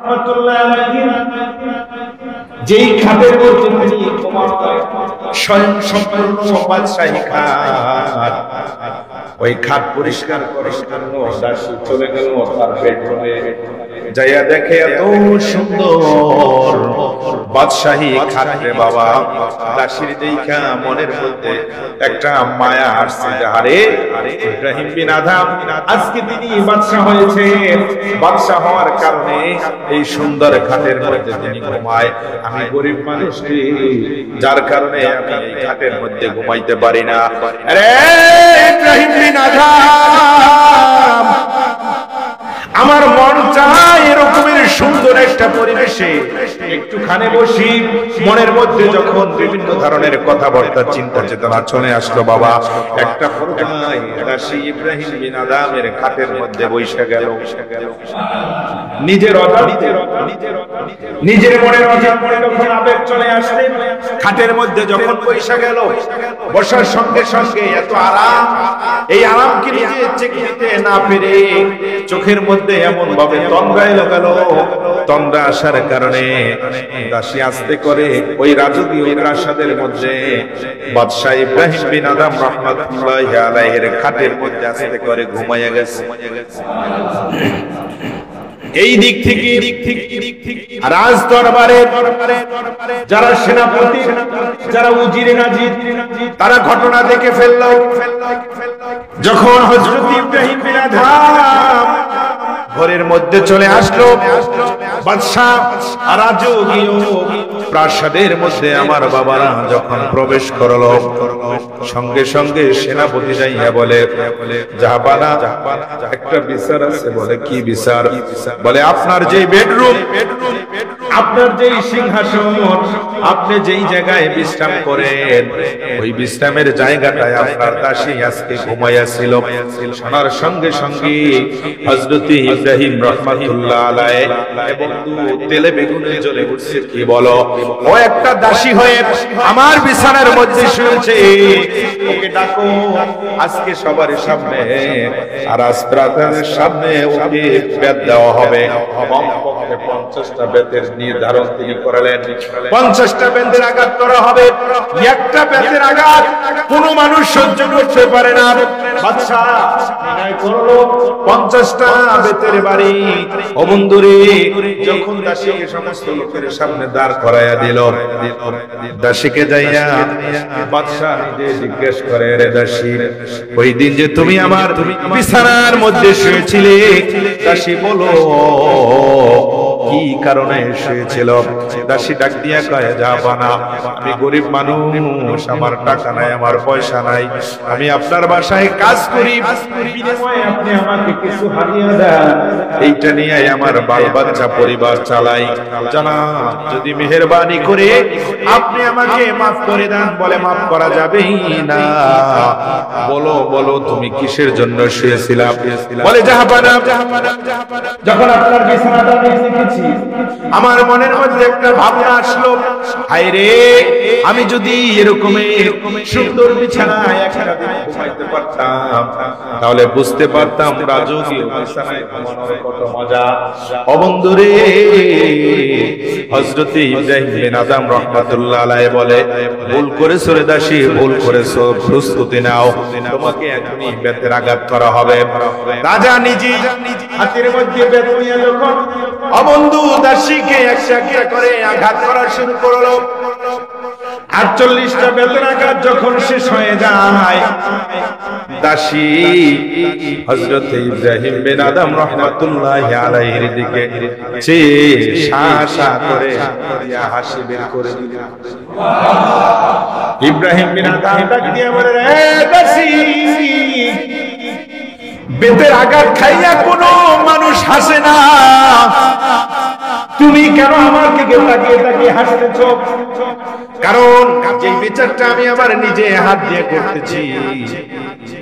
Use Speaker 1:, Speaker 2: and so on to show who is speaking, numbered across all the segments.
Speaker 1: রাহমাতুল্লাহ আলাইহি যেই খাটের মধ্যে তিনি ঘুমান স্বয়ং সম্পূর্ণ বাদশাহী খাট, ওই খাট পরিষ্কার করার জন্য দাসী চলে গেল তার বেডরুমে। যাইয়া দেখে এত সুন্দর বাদশাহী খাট রে বাবা। দাসীর দেখা মনের মধ্যে একটা মায়া আসছে যে আরে ইব্রাহিম বিন আদম আজকে তিনি বাদশা হয়েছে, বাদশা হওয়ার কারণে এই সুন্দর খাটের মধ্যে তিনি ঘুমায়। আমি গরিব মানুষ, যার কারণে আমি এই খাটের মধ্যে ঘুমাইতে পারি না। আরে ইব্রাহিম বিন আদম, আমার মন চায় এরকমের সুন্দর একটা পরিবেশে একটুখানে বসি। মনের মধ্যে যখন বিভিন্ন ধরনের কথাবার্তা চিন্তা চেতনা চলে আসলো বাবা, একটা পর্যায়ে দাসী ইব্রাহিম বিন আদমের খাটের মধ্যে বসে গেল। নিজের মনের অজান্তে যখন আবেগ চলে আসলে খাটের মধ্যে যখন বসে গেল, বসার সঙ্গে সঙ্গে এত আরাম, এই আরামকে নিজে চেকে নিতে না পেরে চোখের মধ্যে এমন ভাবে তন্দ্রা এলো গেল। তন্দ্রা আসার কারণে দাসী আস্তে করে ওই রাজকীয় প্রাসাদের মধ্যে বাদশা ইব্রাহিম বিন আদম রাহমাতুল্লাহি আলাইহির খাটের মধ্যে আস্তে করে ঘুমাইয়া গেছে। এই দিক থেকে রাজ দরবারে যারা সেনাপতি, যারা উজিরে নাজির, তারা ঘটনা দেখে ফেলল। যখন হযরত ইব্রাহিম বিন আদম ঘরের মধ্যে চলে আসলো, বাদশা রাজকীয় প্রাসাদের মধ্যে আমার বাবারা যখন প্রবেশ করলো, সঙ্গে সঙ্গে সেনাপতি যাইয়া বলে জাহাপানা একটা বিচার আছে। বলে কি বিচার? বলে আপনার যে বেডরুম, আপনার যেই সিংহাসন, আপনি যেই জায়গায় বিশ্রাম করেন, ওই বিশ্রামের জায়গাটায় আপনার দাসী আজকে ঘুমাইয়াছিল। শোনার সঙ্গে সঙ্গে হযরত ইব্রাহিম রাহমাতুল্লাহ আলাইহি এবং তেলে বেগুনে জ্বলে উঠছে। কি বলো? ও একটা দাসী হয়ে আমার বিছানার মধ্যে শুয়েছে, ওকে ডাকো আজকে সবার সামনে আর রাজপ্রাসাদের সামনে ওকে বেত দেওয়া হবে। কমপক্ষে 50টা বেতের নির্ধারণ তিনি করলেন। 50টা বেতের আঘাত করা হবে। একটা বেতের আঘাত কোনো মানুষ সহ্য করতে পারে না। বাদশা নির্ণয় করলো 50টা বেতের বাড়ি। ও বন্ধুরে, যখন দাসীকে সমস্ত লোকের সামনে দাঁড় করাইয়া দিল, দাসীকে যাইয়া বাদশা নিজে জিজ্ঞেস করে, রে দাসী, ওই দিন যে তুমি আমার বিছানার মধ্যে শুয়েছিলে, দাসী বলো কি কারণে শুয়েছিল? দাসী ডাক দিয়া কয়, জাহাপানা আমি গরিব মানুষ, আমার টাকা নাই, আমার পয়সা নাই, আমি আপনার বাসায় কাজ করি, বিনিময়ে আপনি আমাকে কিছু হাদিয়া দেন, এইটা নিয়ে আমার বাল বাচ্চা পরিবার চালাই। জানাব যদি মেহেরবানি করে আপনি আমাকে মাফ করে দেন। বলে মাফ করা যাবেই না। বলো বলো তুমি কিসের জন্য শুয়েছিলাম? বলে জাহাপানা যখন আপনার বিছানাটা দেখেছি, আমার মনের মধ্যে একটা ভাবনা আসলো, হায় রে, আমি যদি এরকমের সুন্দর বিছানায় একটা দিন ঘুমাইতে পারতাম, তাহলে বুঝতে পারতাম রাজকীয় বিছানায় ঘুমানোর কত মজা। ও বন্ধুরে, হযরত ইব্রাহিম বিন আদম রাহমাতুল্লাহ আলাইহি বলে, ভুল করেছো রে দাসী, ভুল করেছো, প্রস্তুতি নাও, তোমাকে এখনই বেতের আঘাত করা হবে। রাজা নিজে হাতের মধ্যে বেত নিয়ে যখন অবন্ধু দাসীকে একটা করে আঘাত করা শুরু করলো, 48টা বেতের আঘাত যখন শেষ হয়ে যায়, দাসী হযরত ইব্রাহিম বিন আদম রাহমাতুল্লাহি আলাইহির দিকে চেয়ে শাসা করে হাসি বের করে দিল। ইব্রাহিম বিন আদম ডাক দিয়ে বলে, রে দাসী, বেতের আঘাত খাইয়া কোনো মানুষ হাসে না, তুমি কেন আমার দিকে তাকিয়ে তাকিয়ে হাসতেছ? কারণ যে বিচারটা আমি আমার নিজে হাত দিয়ে করতেছি,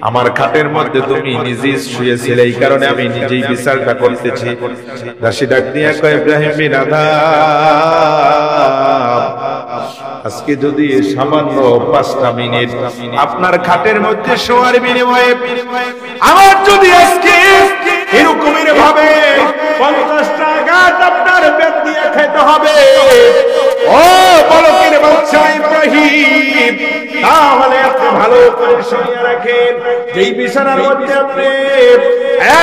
Speaker 1: আমার খাটের মধ্যে তুমি নিজে শুয়েছিলে, এই কারণে আমি নিজেই বিচারটা করতেছি। দাসী ডাক দিয়ে কয়, ইব্রাহিম বিন আদম, আজকে যদি সামান্য 5টা মিনিট আপনার খাটের মধ্যে শোয়ার বিনিময়ে আমার যদি আজকে এরকমের ভাবে 50টা আঘাত আপনার হবে ও বলকের বাদশা ইব্রাহিম, তাহলে আপনি ভালো করে শুনিয়ে রাখেন, যেই বিছানার মধ্যে আপনি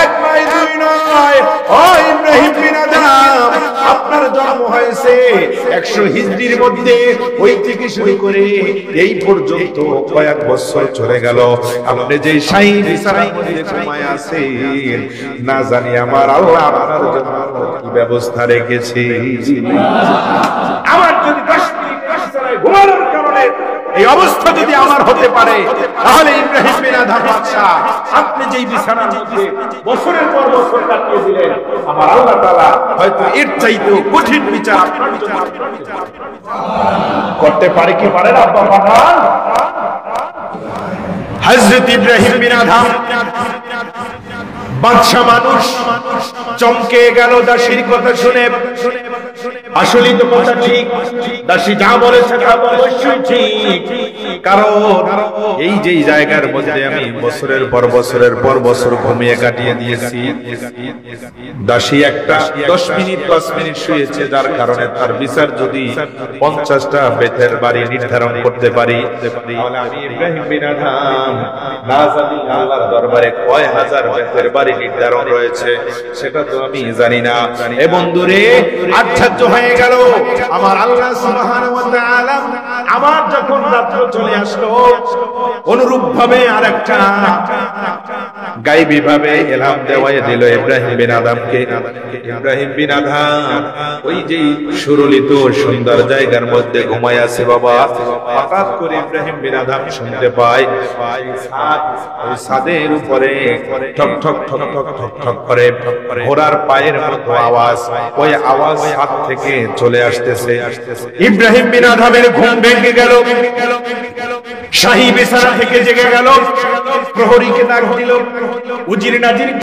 Speaker 1: এক নয় দুই নয় ও ইব্রাহিম বিন আদম আপনার জন্ম হয়েছে 100 হিজরির মধ্যে, ওই থেকে শুরু করে এই পর্যন্ত কয়েক বছর চলে গেল, আপনি যেই শাহী বিছানার মধ্যে ঘুমায় আছেন, না জানি আমার আল্লাহ আপনার জন্য কি ব্যবস্থা রেখেছে। আমার যদি 10 মিনিট বিছানায় ঘুমানোর কারণে এই অবস্থা যদি আমার হতে পারে, তাহলে ইব্রাহিম বিন আদম বাদশা আপনি যেই বিছানার মধ্যে বছরের পর বছর কাটিয়ে দিলেন, আমার আল্লাহ তাআলা হয়তো এর চাইতেও কঠিন বিচার আপনার জন্য করতে পারে কি পারে না? আব্বা পাঠান হযরত ইব্রাহিম বিন আদম বাদশা মানুষ চমকে গেল দাসীর কথা শুনে। আসলেই তো কথা ঠিক, দাসী যা বলেছে তা অবশ্যই ঠিক, কারণ এই যে জায়গার মধ্যে আমি বছরের পর বছর ঘুমিয়ে কাটিয়ে দিয়েছি, দাসী একটা 10 মিনিট শুয়েছে, যার কারণে তার বিচার যদি 50টা বেতের বাড়ি নির্ধারণ করতে পারি, তাহলে আমি ইব্রাহিম বিন আদম না জানি আল্লাহর দরবারে কয় হাজার বেতের বাড়ি নির্ধারণ রয়েছে সেটা তো আমি জানি না। এ বন্ধুরে, আশ্চর্য হয়ে গেল আমার আল্লাহ সুবহানাহু ওয়া তাআলা। আমার যখন রাত্র চলে আসলো, অনুরূপ ভাবে আরেকটা গায়বী ভাবে ইলহাম দেওয়ায় দিল ইব্রাহিম বিন আদমকে। ইব্রাহিম বিন আদম ওই যে সুরলিত সুন্দর জায়গার মধ্যে ঘুমায় আছে বাবা, হঠাৎ করে ইব্রাহিম বিন আদম শুনতে পায় ওই ছাদের উপরে ঠক ঠক ঠক ঠক ঠক ঠক করে ঘোড়ার পায়ের মতো আওয়াজ, ওই আওয়াজ ছাদ থেকে চলে আসতেছে। ইব্রাহিম বিন আদমের ঘুম ভেঙে গেল, শাহী বিছানা থেকে জেগে গেল, প্রহরীকে ডাক দিল, উজির নাজির